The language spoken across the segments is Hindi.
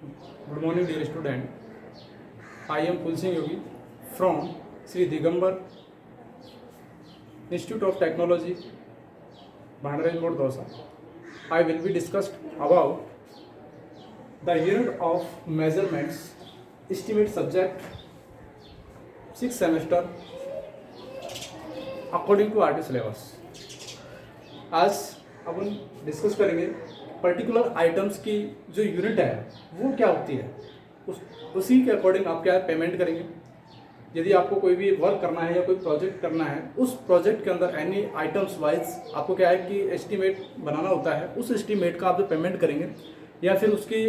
Good morning, dear student. I am Pulsing Yogi from Sri Digambar Institute of Technology, Bhandaraj Road, Dausa. I will be discussed about the unit of measurements, estimate subject, 6th semester, according to RT syllabus. आज अपन डिस्कस करेंगे पर्टिकुलर आइटम्स की जो यूनिट है वो क्या होती है, उसी के अकॉर्डिंग आप क्या है पेमेंट करेंगे। यदि आपको कोई भी वर्क करना है या कोई प्रोजेक्ट करना है, उस प्रोजेक्ट के अंदर एनी आइटम्स वाइज आपको क्या है कि एस्टीमेट बनाना होता है। उस एस्टीमेट का आप जो पेमेंट करेंगे या फिर उसकी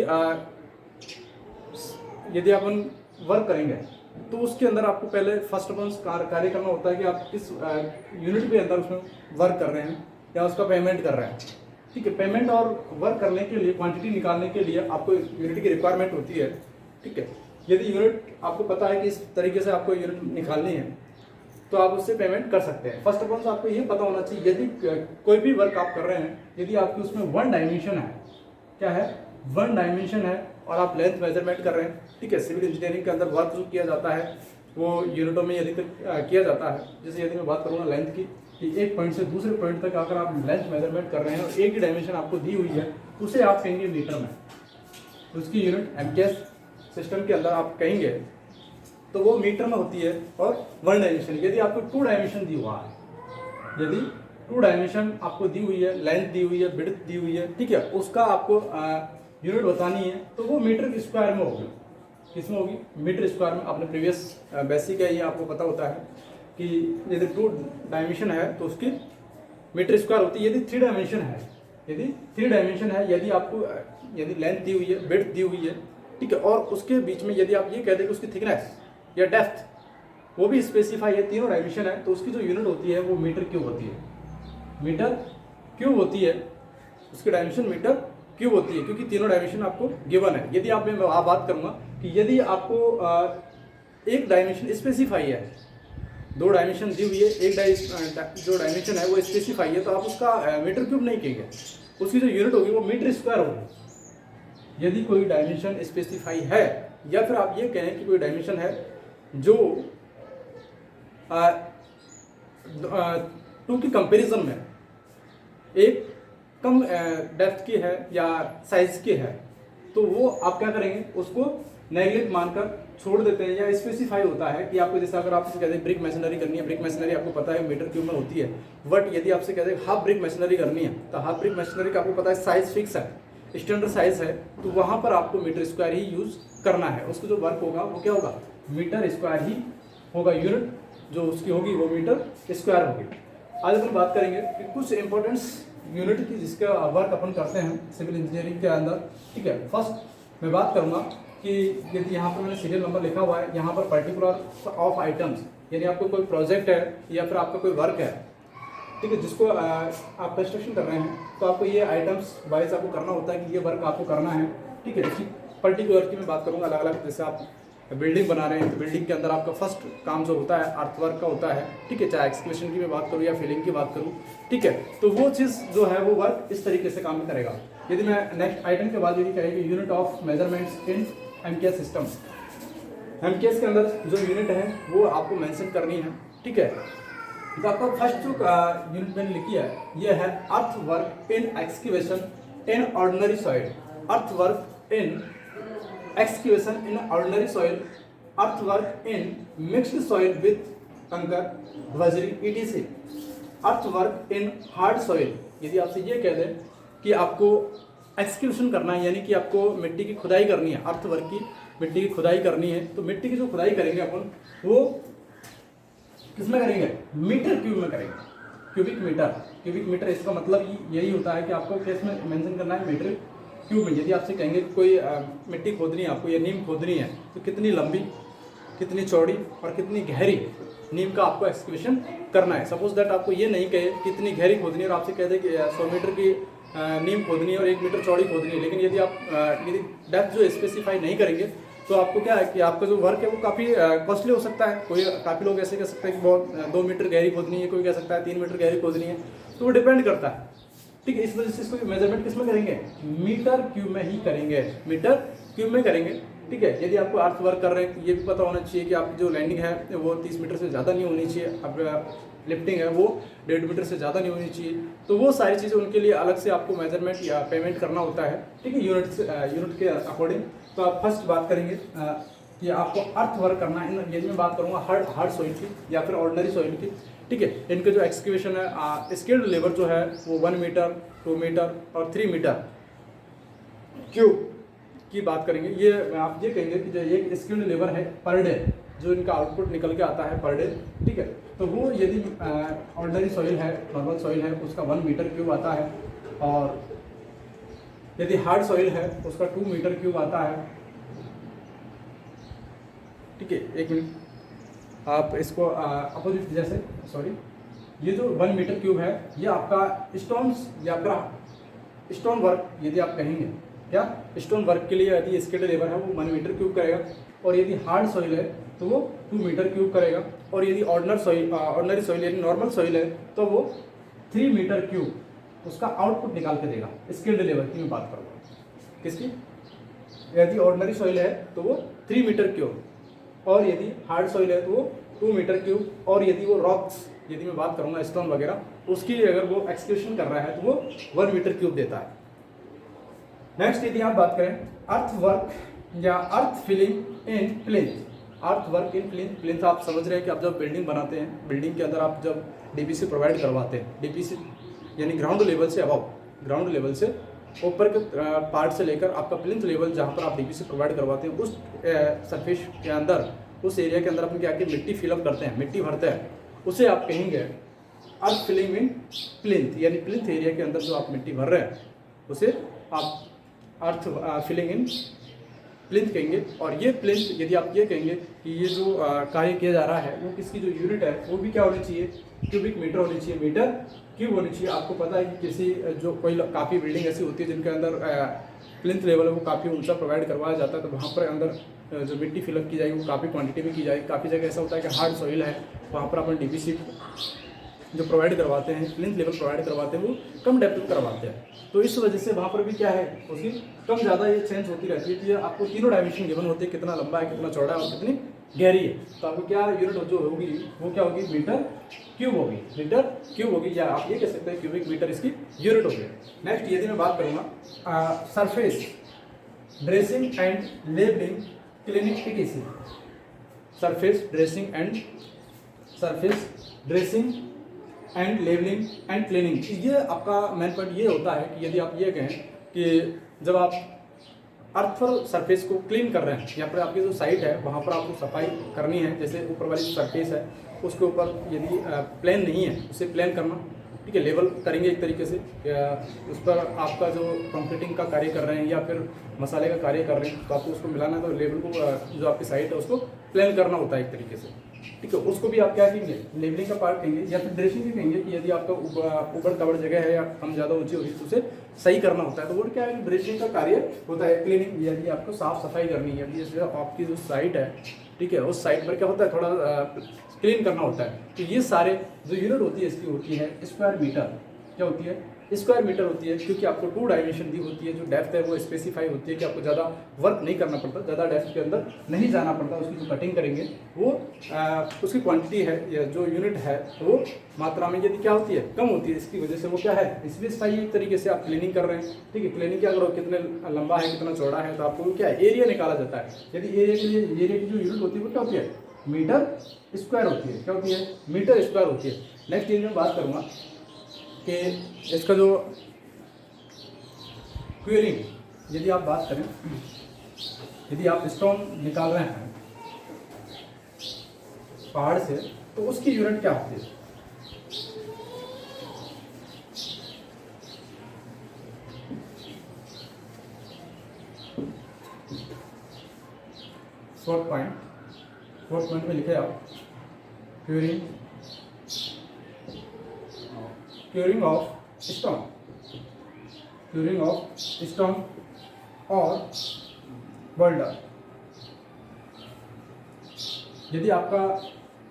यदि अपन वर्क करेंगे तो उसके अंदर आपको पहले फर्स्ट ऑफ ऑल कार्य करना होता है कि आप किस यूनिट के अंदर उसमें वर्क कर रहे हैं या उसका पेमेंट कर रहे हैं। ठीक है, पेमेंट और वर्क करने के लिए क्वांटिटी निकालने के लिए आपको यूनिट की रिक्वायरमेंट होती है। ठीक है, यदि यूनिट आपको पता है कि इस तरीके से आपको यूनिट निकालनी है तो आप उससे पेमेंट कर सकते हैं। फर्स्ट ऑफ ऑल आपको ये पता होना चाहिए यदि कोई भी वर्क आप कर रहे हैं, यदि आपकी उसमें वन डायमेंशन है, क्या है वन डायमेंशन है और आप लेंथ मेजरमेंट कर रहे हैं। ठीक है, सिविल इंजीनियरिंग के अंदर वर्क जो किया जाता है वो यूनिटों में यदि किया जाता है। जैसे यदि मैं बात करूँगा लेंथ की, कि एक पॉइंट से दूसरे पॉइंट तक आकर आप लेंथ मेजरमेंट कर रहे हैं और एक ही डायमेंशन आपको दी हुई है, उसे आप कहेंगे मीटर में। उसकी यूनिट एमकेएस सिस्टम के अंदर आप कहेंगे तो वो मीटर में होती है। और वन डायमेंशन, यदि आपको टू डायमेंशन दी हुआ है, यदि टू डायमेंशन आपको दी हुई है, लेंथ दी हुई है, विड्थ दी हुई है, ठीक है, उसका आपको यूनिट बतानी है तो वो मीटर स्क्वायर में होगी। किसमें होगी? मीटर स्क्वायर में। आपने प्रीवियस बेसिक है, ये आपको पता होता है कि यदि टू डायमेंशन है तो उसकी मीटर स्क्वायर होती है। यदि थ्री डायमेंशन है, यदि थ्री डायमेंशन है, यदि आपको यदि लेंथ दी हुई है, विड्थ दी हुई है, ठीक है, और उसके बीच में यदि आप ये कह दें कि उसकी थिकनेस या डेप्थ वो भी स्पेसिफाई है, तीनों डायमेंशन है, तो उसकी जो यूनिट होती है वो मीटर क्यूब होती है। मीटर क्यूब होती है, उसकी डायमेंशन मीटर क्यूब होती है, क्योंकि तीनों डायमेंशन आपको गिवन है। यदि आप मैं बात करूँगा कि यदि आपको एक डायमेंशन स्पेसिफाई है, दो डायमेंशन दी हुई है, एक जो डायमेंशन है वो स्पेसिफाई है, तो आप उसका मीटर क्यूब नहीं कहेंगे, उसकी जो यूनिट होगी वो मीटर स्क्वायर होगी। यदि कोई डायमेंशन स्पेसिफाई है या फिर आप ये कहें कि कोई डायमेंशन है जो टू की कंपैरिजन में एक कम डेप्थ की है या साइज की है, तो वो आप क्या करेंगे, उसको नेगलेक्ट मानकर छोड़ देते हैं। या स्पेसिफाई होता है कि आपको जैसे अगर आपसे कहते हैं ब्रिक मशीनरी करनी है, ब्रिक मशीनरी आपको पता है मीटर क्यूब में होती है, बट यदि आपसे कहते हैं हाफ ब्रिक मशीनरी करनी है तो हाफ ब्रिक मशीनरी का आपको पता है साइज फिक्स है, स्टैंडर्ड साइज है, तो वहां पर आपको मीटर स्क्वायर ही यूज करना है। उसको जो वर्क होगा वो क्या होगा, मीटर स्क्वायर ही होगा। यूनिट जो उसकी होगी वो मीटर स्क्वायर होगी। आज अपन बात करेंगे कि कुछ इंपॉर्टेंट्स यूनिट की जिसका वर्क अपन करते हैं सिविल इंजीनियरिंग के अंदर। ठीक है, फर्स्ट मैं बात करूंगा कि यदि यहाँ पर मैंने सीरियल नंबर लिखा हुआ है, यहाँ पर पर्टिकुलर ऑफ आइटम्स, यानी आपको कोई प्रोजेक्ट है या फिर आपका कोई वर्क है, ठीक है, जिसको आप कंस्ट्रक्शन कर रहे हैं, तो आपको ये आइटम्स वाइज आपको करना होता है कि ये वर्क आपको करना है। ठीक है, इसी पर्टिकुलर की मैं बात करूँगा अलग अलग। जैसे आप बिल्डिंग बना रहे हैं तो बिल्डिंग के अंदर आपका फर्स्ट काम जो होता है अर्थ वर्क का होता है। ठीक है, चाहे एक्सक्वेशन की मैं बात करूँ या फिलिंग की बात करूँ, ठीक है, तो वो चीज़ जो है वो वर्क इस तरीके से काम करेगा। यदि मैं नेक्स्ट आइटम के बाद यदि कहेंगे unit of measurements in MKS system, MKS के अंदर जो यूनिट है वो आपको मेंशन करनी है। ठीक है, तो आपका फर्स्ट जो यूनिट मैंने लिखी है ये है earth work in excavation in ordinary soil. Earth work in excavation in ordinary soil, earth work in mixed soil with kankar, bajri, ETC. Earth work in hard soil, यदि आपसे ये कह दें कि आपको एक्सक्यूवेशन करना है, यानी कि आपको मिट्टी की खुदाई करनी है, अर्थ वर्क की मिट्टी की खुदाई करनी है, तो मिट्टी की जो खुदाई करेंगे अपन वो किसमें करेंगे, मीटर क्यूब में करेंगे। क्यूबिक मीटर, क्यूबिक मीटर, इसका मतलब यही होता है कि आपको किस में मेंशन करना है, मीटर क्यूब में। यदि आपसे कहेंगे कोई मिट्टी खोदनी है आपको या नीम खोदनी है, तो कितनी लंबी, कितनी चौड़ी और कितनी गहरी नीम का आपको एक्सक्यूवेशन करना है। सपोज दैट आपको ये नहीं कहे कितनी गहरी खोदनी है और आपसे कह दे कि 100 मीटर की नीम खोदनी है और 1 मीटर चौड़ी खोदनी है, लेकिन यदि आप यदि डेप्थ जो स्पेसिफाई नहीं करेंगे तो आपको क्या है कि आपका जो वर्क है वो काफ़ी कॉस्टली हो सकता है। कोई काफ़ी लोग ऐसे कह सकते हैं कि बहुत 2 मीटर गहरी खोदनी है, कोई कह सकता है 3 मीटर गहरी खोदनी है, तो वो डिपेंड करता है। ठीक है। इस वजह से इसको मेजरमेंट किस में करेंगे, मीटर क्यूब में ही करेंगे, मीटर क्यूब में करेंगे। ठीक है। यदि आपको अर्थ वर्क कर रहे हैं तो ये भी पता होना चाहिए कि आपकी जो लैंडिंग है वो 30 मीटर से ज़्यादा नहीं होनी चाहिए, अब लिफ्टिंग है वो 1.5 मीटर से ज़्यादा नहीं होनी चाहिए। तो वो सारी चीज़ें उनके लिए अलग से आपको मेजरमेंट या पेमेंट करना होता है। ठीक है, यूनिट के अकॉर्डिंग। तो आप फर्स्ट बात करेंगे कि आपको अर्थ वर्क करना है। यदि मैं बात करूँगा हार्ड सॉइल की या फिर ऑर्डिनरी सॉइल की, ठीक है, इनके जो एक्सकेवेशन है, स्किल्ड लेबर जो है वो 1 मीटर, 2 मीटर और 3 मीटर क्यूब की बात करेंगे। ये आप ये कहेंगे कि जो एक स्किल्ड लेबर है पर डे, जो इनका आउटपुट निकल के आता है पर डे, ठीक है, तो वो यदि ऑर्डिनरी सॉइल है, नॉर्मल सॉइल है, उसका 1 मीटर क्यूब आता है, और यदि हार्ड सॉइल है उसका 2 मीटर क्यूब आता है। ठीक है, एक मिनट, आप इसको अपोजिट जैसे, सॉरी, ये जो 1 मीटर क्यूब है ये आपका स्टोन्स या फिर स्टोन वर्क यदि आप कहेंगे, क्या स्टोन वर्क के लिए यदि स्किल्ड लेबर है वो 1 मीटर क्यूब करेगा, और यदि हार्ड सॉइल है तो वो 2 मीटर क्यूब करेगा, और यदि ऑर्डिनरी सॉइल यानी नॉर्मल सॉइल है तो वो 3 मीटर क्यूब उसका आउटपुट निकाल के देगा। स्किल्ड लेबर की मैं बात करूँगा, किसकी, यदि ऑर्डिनरी सॉइल है तो वो 3 मीटर क्यूब, और यदि हार्ड सॉइल है तो वो 2 मीटर क्यूब, और यदि वो रॉक्स, यदि मैं बात करूँगा स्टोन वगैरह, उसकी अगर वो एक्सक्यूशन कर रहा है तो वो 1 मीटर क्यूब देता है। नेक्स्ट यदि आप बात करें अर्थ वर्क या earth filling in plinth, earth work in plinth. Plinth आप समझ रहे हैं कि आप जब बिल्डिंग बनाते हैं, बिल्डिंग के अंदर आप जब डीपीसी प्रोवाइड करवाते हैं, डीपीसी यानी ग्राउंड लेवल से अबव, ग्राउंड लेवल से ऊपर के पार्ट से लेकर आपका प्लिंथ लेवल जहाँ पर आप डीपीसी प्रोवाइड करवाते हैं, उस सरफेस के अंदर, उस एरिया के अंदर अपन क्या कि मिट्टी फिलअप करते हैं, मिट्टी भरते हैं, उसे आप कहेंगे अर्थ फिलिंग इन प्लिंथ, यानी प्लिंथ एरिया के अंदर जो आप मिट्टी भर रहे हैं उसे आप अर्थ फिलिंग इन प्लिंथ कहेंगे। और ये प्लिंथ यदि आप ये कहेंगे कि ये जो कार्य किया जा रहा है वो किसकी जो यूनिट है वो भी क्या होनी चाहिए, क्यूबिक मीटर होनी चाहिए, मीटर क्यूब होनी चाहिए। आपको पता है कि किसी जो कोई काफ़ी बिल्डिंग ऐसी होती है जिनके अंदर प्लिंथ लेवल है वो काफ़ी ऊंचा प्रोवाइड करवाया जाता है, तो वहाँ पर अंदर जो मिट्टी फिलअप की जाएगी वो काफ़ी क्वांटिटी में की जाएगी। काफ़ी जगह ऐसा होता है कि हार्ड सॉइल है, वहाँ पर अपन डीपीसी जो प्रोवाइड करवाते हैं, प्लिंथ लेवल प्रोवाइड करवाते हैं, वो कम डेप्थ में करवाते हैं। तो इस वजह से वहाँ पर भी क्या है, उसकी कम ज़्यादा ये चेंज होती रहती है कि आपको तीनों डायमेंशन गिवन होते हैं, कितना लंबा है, कितना चौड़ा है और कितनी गहरी है। तो आपको क्या यूनिट जो होगी वो क्या होगी, मीटर क्यूब होगी, मीटर क्यूब होगी, या आप ये कह सकते हैं क्यूबिक मीटर इसकी यूनिट होगी। नेक्स्ट यदि मैं बात करूँगा surface dressing and labelling clinic ETC, surface dressing and levelling and cleaning. ये आपका मेन पॉइंट ये होता है कि यदि आप ये कहें कि जब आप अर्थफल सरफेस को क्लीन कर रहे हैं या फिर आपकी जो साइट है वहाँ पर आपको सफाई करनी है, जैसे ऊपर वाली सरफेस है उसके ऊपर यदि प्लेन नहीं है उसे प्लेन करना, ठीक है, लेवल करेंगे एक तरीके से, उस पर आपका जो कंक्रीटिंग का कार्य कर रहे हैं या फिर मसाले का कार्य कर रहे हैं तो आपको उसको मिलाना है, तो लेवल को जो आपकी साइट है उसको प्लेन करना होता है एक तरीके से, ठीक है। उसको भी आप क्या कहेंगे, लेवलिंग का पार्ट कहेंगे, या फिर ड्रेसिंग भी कहेंगे कि यदि आपका ऊपर कवर जगह है या कम ज़्यादा ऊंची होगी तो उसे सही करना होता है, तो वो क्या है, ड्रेसिंग का कार्य होता है। क्लीनिंग यदि आपको साफ सफाई करनी है, जैसे आपकी जो साइट है, ठीक है, उस साइट पर क्या होता है, थोड़ा क्लीन करना होता है। तो ये सारे जो यूनिट होती है इसकी होती है स्क्वायर मीटर, क्या होती है, स्क्वायर मीटर होती है, क्योंकि आपको 2 डायमेंशन दी होती है, जो डेप्थ है वो स्पेसिफाई होती है कि आपको ज़्यादा वर्क नहीं करना पड़ता, ज़्यादा डेप्थ के अंदर नहीं जाना पड़ता, उसकी जो कटिंग करेंगे वो उसकी क्वांटिटी है या जो यूनिट है वो मात्रा में यदि क्या होती है, कम होती है, इसकी वजह से वो क्या है, स्पेसिफाई एक तरीके से आप क्लीनिंग कर रहे हैं, ठीक है। क्लीनिंग क्या करो, कितने लंबा है कितना चौड़ा है, तो आपको क्या है, एरिया निकाला जाता है। यदि एरिया के लिए एरिया की जो यूनिट होती है वो क्या होती है, मीटर स्क्वायर होती है, क्या होती है, मीटर स्क्वायर होती है। नेक्स्ट चीज में बात करूँगा कि इसका जो क्वेरिंग, यदि आप बात करें, यदि आप स्टोन निकाल रहे हैं पहाड़ से तो उसकी यूनिट क्या होती है, फोर्थ पॉइंट में लिखे आप क्यूरिंग ऑफ स्टोन और बोल्डर। यदि आपका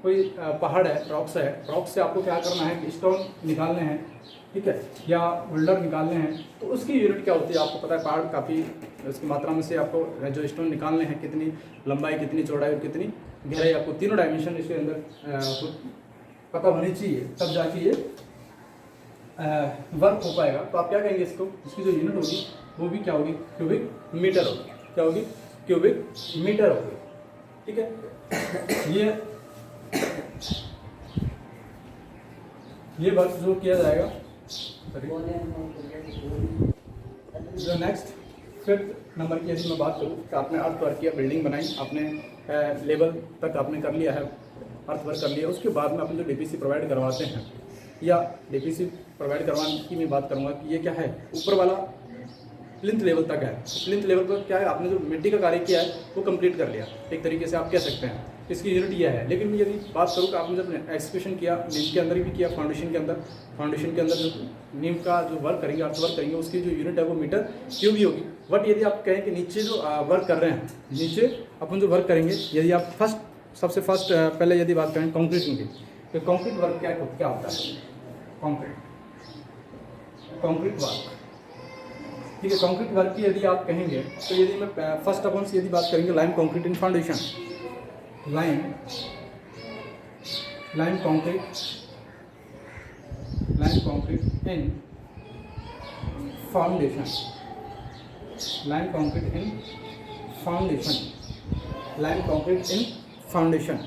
कोई पहाड़ है, रॉक्स है, रॉक्स से आपको क्या करना है कि स्टोन निकालने हैं, ठीक है, या होल्डर निकालने हैं तो उसकी यूनिट क्या होती है आपको पता है। पहाड़ काफ़ी उसकी मात्रा में से आपको जो स्टोन निकालने हैं, कितनी लंबाई, कितनी चौड़ाई और कितनी गहराई, आपको तीनों डायमेंशन इसके अंदर पता होनी चाहिए, तब जाके ये वर्क हो पाएगा। तो आप क्या कहेंगे इसको, इसकी जो यूनिट होगी वो भी क्या होगी, क्यूबिक मीटर होगी। क्या होगी, क्यूबिक मीटर होगी। ठीक है, ये वर्क जो किया जाएगा, जो नेक्स्ट 5th नंबर की यदि मैं बात करूँ कि आपने अर्थ वर्क किया, बिल्डिंग बनाई, आपने लेवल तक आपने कर लिया है, अर्थ वर्क कर लिया, उसके बाद में अपने जो डीपीसी प्रोवाइड करवाते हैं या डीपीसी प्रोवाइड करवाने की मैं बात करूँगा कि ये क्या है, ऊपर वाला प्लिंथ लेवल तक है। प्लिंथ लेवल पर क्या है, आपने जो मिट्टी का कार्य किया है वो कंप्लीट कर लिया, एक तरीके से आप कह सकते हैं। इसकी यूनिट यह है। लेकिन यदि बात करूँ कि आपने जब एक्सक्यूशन किया, नीम के अंदर भी किया, फाउंडेशन के अंदर जो नीम का जो वर्क करेंगे, अर्थ वर्क करेंगे, उसकी जो यूनिट है वो मीटर क्यूब ही होगी। बट यदि आप कहें कि नीचे जो वर्क कर रहे हैं, नीचे अपन जो वर्क करेंगे, यदि आप सबसे फर्स्ट पहले यदि बात करें कंक्रीटिंग की, तो कंक्रीट वर्क क्या होता है, कंक्रीट वर्क। ठीक है, कंक्रीट वर्क की यदि आप कहेंगे तो यदि मैं फर्स्ट अपन से यदि बात करेंगे लाइम कंक्रीट इन फाउंडेशन, लाइम कंक्रीट इन फाउंडेशन, लाइम कंक्रीट इन फाउंडेशन, लाइम कंक्रीट इन फाउंडेशन,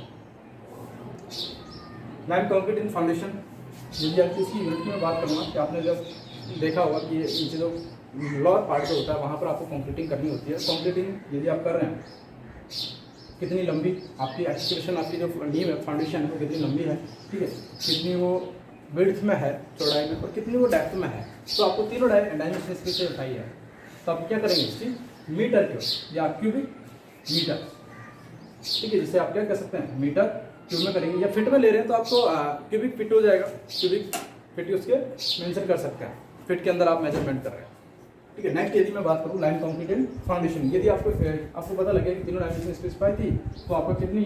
लाइम कंक्रीट इन फाउंडेशन। यदि आप इसकी यूनिट की मैं बात करूँगा कि आपने जब देखा होगा कि नीचे जो लोअर पार्ट जो होता है वहाँ पर आपको कंक्रीटिंग करनी होती है। कंक्रीटिंग यदि आप कर रहे हैं, कितनी लंबी आपकी एक्सक्यूशन, आपकी जो नींव है, फाउंडेशन है, वो कितनी लंबी है, ठीक है, कितनी वो विड्थ में है, चौड़ाई में, और कितनी वो डेप्थ में है, तो आपको तीनों डायमेंशन इसके से बताई है। तो आप क्या करेंगे, इसकी मीटर क्यूब या क्यूबिक मीटर, ठीक है, जिसे आप क्या कर सकते हैं, मीटर क्यूब में करेंगे, या फिट में ले रहे हैं तो आपको क्यूबिक फिट हो जाएगा, क्यूबिक फिट उसके मेंशन कर सकते हैं, फिट के अंदर आप मेजरमेंट कर रहे हैं। ठीक है, नेक्स्ट यदि मैं बात करूँ लाइन कंक्रीट एंड फाउंडेशन, यदि आपको पता लगे कि तीनों डायमेंशन स्पेसिफाई थी तो आपका कितनी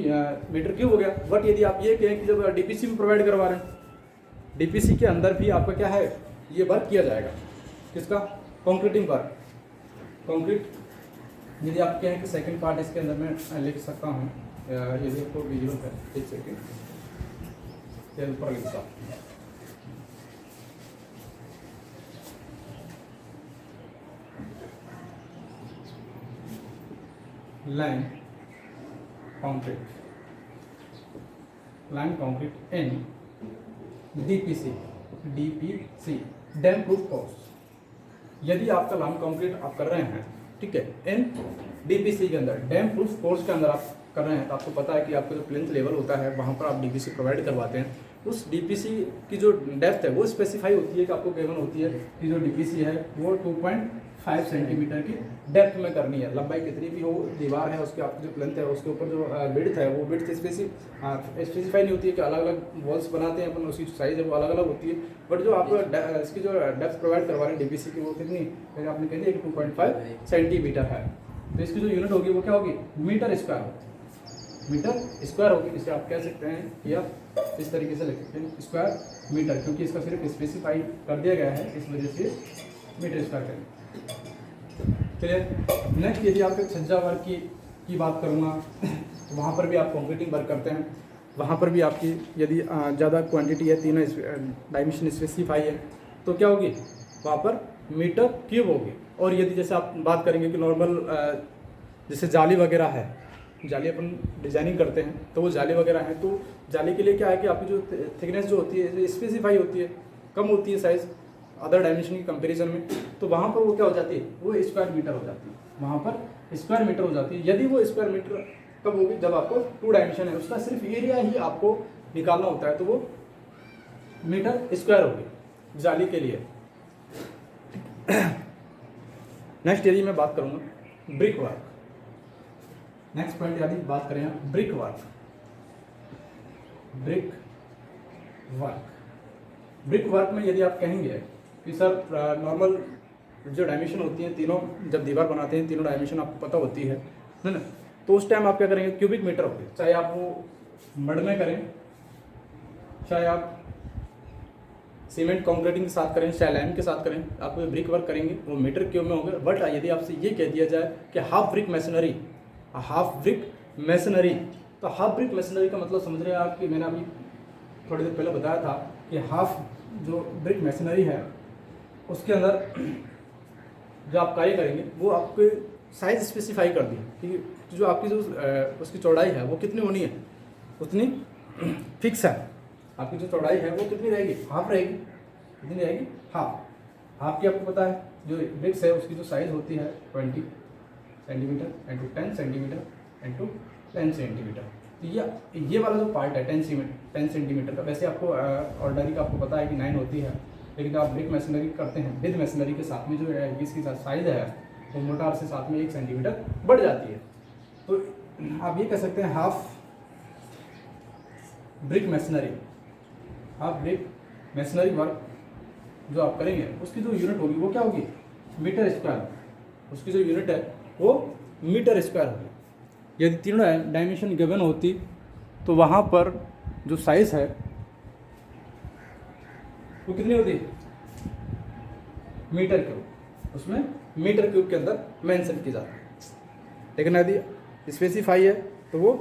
मीटर क्यूब हो गया। बट यदि आप ये कहें कि जब डीपीसी में प्रोवाइड करवा रहे हैं, डीपीसी के अंदर भी आपका क्या है, ये वर्क किया जाएगा, किसका, कंक्रीटिंग वर्क, कंक्रीट। यदि आप कहें कि सेकंड पार्ट इसके अंदर मैं लिख सकता हूँ, यदि आपको विजुअल है, एक सेकेंड ऊपर लिखता हूँ, लाइन कंक्रीट इन डीपीसी, डैम प्रूफ कोर्स। यदि आपका लाइन कंक्रीट आप कर रहे हैं, ठीक है, इन डीपीसी के अंदर, डैम प्रूफ कोर्स के अंदर आप कर रहे हैं, तो आपको पता है कि आपका जो प्लिंथ लेवल होता है वहाँ पर आप डीपीसी प्रोवाइड करवाते हैं। उस डीपीसी की जो डेप्थ है वो स्पेसिफाई होती है कि आपको गिवन होती है कि जो डीपीसी है वो 2.5 सेंटीमीटर की डेप्थ में करनी है। लंबाई कितनी भी हो, दीवार है उसके आपकी जो प्लिंथ है उसके ऊपर जो विड्थ है वो विड्थ स्पेसिफाई नहीं होती है कि अलग अलग वॉल्स बनाते हैं अपन, उसकी साइज़ है वो अलग अलग होती है। बट जो आप इसकी जो डेप्थ प्रोवाइड करवा रहे हैं डीपीसी की, वो कितनी आपने कह दिया कि 2.5 सेंटीमीटर है। तो इसकी जो यूनिट होगी वो क्या होगी, मीटर स्क्वायर होगी। इसे आप कह सकते हैं या इस तरीके से लिख सकते हैं स्क्वायर मीटर, क्योंकि इसका सिर्फ स्पेसिफाई कर दिया गया है, इस वजह से मीटर स्क्वायर करेंगे। चलिए नेक्स्ट, यदि आपके छज्जा वर्क की बात करूँगा तो वहाँ पर भी आप कंक्रीटिंग वर्क करते हैं। वहाँ पर भी आपकी यदि ज़्यादा क्वांटिटी है, तीनों डायमेंशन स्पेसिफाई है, तो क्या होगी, वहाँ पर मीटर क्यूब होगी। और यदि जैसे आप बात करेंगे कि नॉर्मल जैसे जाली वगैरह है, जाली अपन डिजाइनिंग करते हैं तो वो जाली वगैरह है, तो जाली के लिए क्या है कि आपकी जो थिकनेस जो होती है स्पेसिफाई होती है, कम होती है साइज़ अदर डायमेंशन की कंपैरिजन में, तो वहाँ पर वो क्या हो जाती है, वो स्क्वायर मीटर हो जाती है, वहाँ पर स्क्वायर मीटर हो जाती है। यदि वो स्क्वायर मीटर कब होगी, जब आपको 2 डायमेंशन है, उसका सिर्फ एरिया ही आपको निकालना होता है, तो वो मीटर स्क्वायर होगी जाली के लिए। नेक्स्ट यदि मैं बात करूँगा ब्रिक वर्क, नेक्स्ट पॉइंट यदि बात करें ब्रिक वर्क में यदि आप कहेंगे कि सर नॉर्मल जो डायमेंशन होती हैं तीनों, जब दीवार बनाते हैं तीनों डायमेंशन आपको पता होती है ना, तो उस टाइम आप क्या करेंगे, क्यूबिक मीटर होगी, चाहे आप वो मड में करें, चाहे आप सीमेंट कॉन्क्रीटिंग के साथ करें, शैलाइन के साथ करें, आप ब्रिक वर्क करेंगे वो मीटर क्यूब में होंगे। बट यदि आपसे ये कह दिया जाए कि हाफ ब्रिक मैसनरी, तो हाफ ब्रिक मैसनरी का मतलब समझ रहे हैं आप कि मैंने अभी थोड़ी देर पहले बताया था कि हाफ जो ब्रिक मैसनरी है उसके अंदर जो आप कार्य करेंगे वो आपके साइज स्पेसिफाई कर दी कि जो आपकी जो उसकी चौड़ाई है वो कितनी होनी है, उतनी फिक्स है। आपकी जो चौड़ाई है वो कितनी रहेगी, हाफ रहेगी। कितनी रहेगी, हाफ की आपको पता है जो ब्रिक्स है उसकी जो साइज होती है 20 centimetre into 10 centimetre into 10 centimetre. तो ये वाला जो पार्ट है 10 सेंटीमीटर का, वैसे आपको ऑर्डनरी का आपको पता है कि 9 होती है, लेकिन आप ब्रिक मैसनरी करते हैं विद मैसनरी के साथ में जो इसकी साइज है वो मोटार से साथ में 1 सेंटीमीटर बढ़ जाती है। तो आप ये कह सकते हैं हाफ ब्रिक मैसनरी वर्क जो आप करेंगे उसकी जो यूनिट होगी वो क्या होगी, मीटर स्क्वायर। उसकी जो यूनिट है वो मीटर स्क्वायर होगी। यदि तीनों डायमेंशन गिवन होती तो वहाँ पर जो साइज है वो कितनी होती, मीटर क्यूब। उसमें मीटर क्यूब के अंदर मेंशन की जाती है। लेकिन यदि स्पेसिफाई है तो वो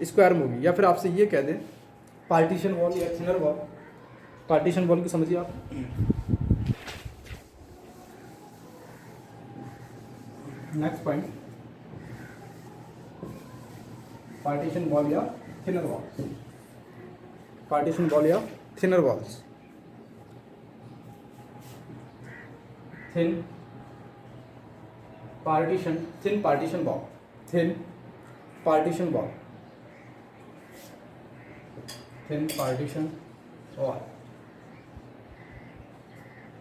स्क्वायर में होगी। या फिर आपसे ये कह दें पार्टीशन वॉल या थिनर वॉल। पार्टीशन वॉल की समझिए आप, नेक्स्ट पॉइंट, पार्टीशन वॉल या थिनर वॉल। पार्टीशन वॉल या thinner walls, thin partition wall, thin partition wall, thin partition wall.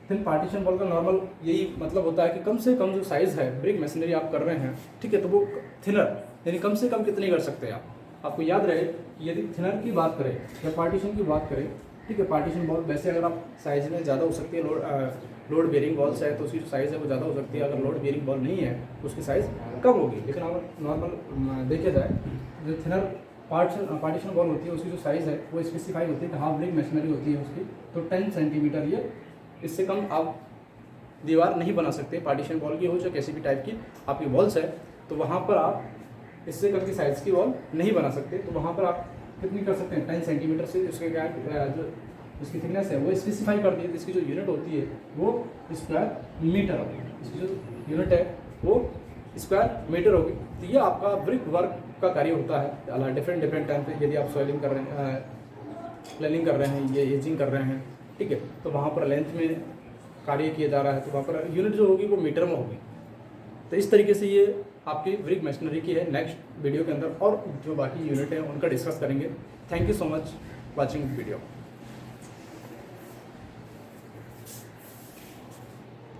Thin partition wall का नॉर्मल यही मतलब होता है कि कम से कम जो साइज है ब्रिक मैसनरी आप कर रहे हैं, ठीक है, तो वो थिनर यानी कम से कम कितनी कर सकते हैं आप। आपको याद रहे कि यदि थिनर की बात करें या पार्टीशन की बात करें, ठीक है, पार्टीशन वॉल वैसे अगर आप साइज में ज़्यादा हो सकती है, लोड बेयरिंग वॉल्स है तो उसकी जो साइज़ है वो ज़्यादा हो सकती है। अगर लोड बेयरिंग वॉल नहीं है तो उसकी साइज़ कम होगी। लेकिन अगर नॉर्मल देखा जाए जो थिनर पार्टीशन वॉल होती है उसकी जो साइज़ है वो स्पेसिफाई होती है कि हाफ ब्रिक मैसनरी होती है उसकी, तो 10 सेंटीमीटर, ये इससे कम आप दीवार नहीं बना सकते। पार्टीशन वॉल की हो चाहे किसी भी टाइप की आपकी वॉल्स है तो वहाँ पर आप इससे कम की साइज़ की वॉल नहीं बना सकते। तो वहाँ पर आप कितनी कर सकते हैं, 10 सेंटीमीटर से उसके क्या जो इसकी थिकनेस है वो स्पेसिफाई कर दी है। इसकी जो यूनिट होती है वो स्क्वायर मीटर होगी। इसकी जो यूनिट है वो स्क्वायर मीटर होगी। तो ये आपका ब्रिक वर्क का कार्य होता है डिफरेंट टाइम पे। यदि आप सॉइलिंग कर रहे हैं, प्लानिंग कर रहे हैं, ये एजिंग कर रहे हैं, ठीक है, तो वहाँ पर लेंथ में कार्य किया जा रहा है तो वहाँ पर यूनिट जो होगी वो मीटर में होगी। तो इस तरीके से ये आपकी ब्रिक मैसनरी की है। नेक्स्ट वीडियो के अंदर और जो बाकी यूनिट हैं उनका डिस्कस करेंगे। Thank you so much watching video.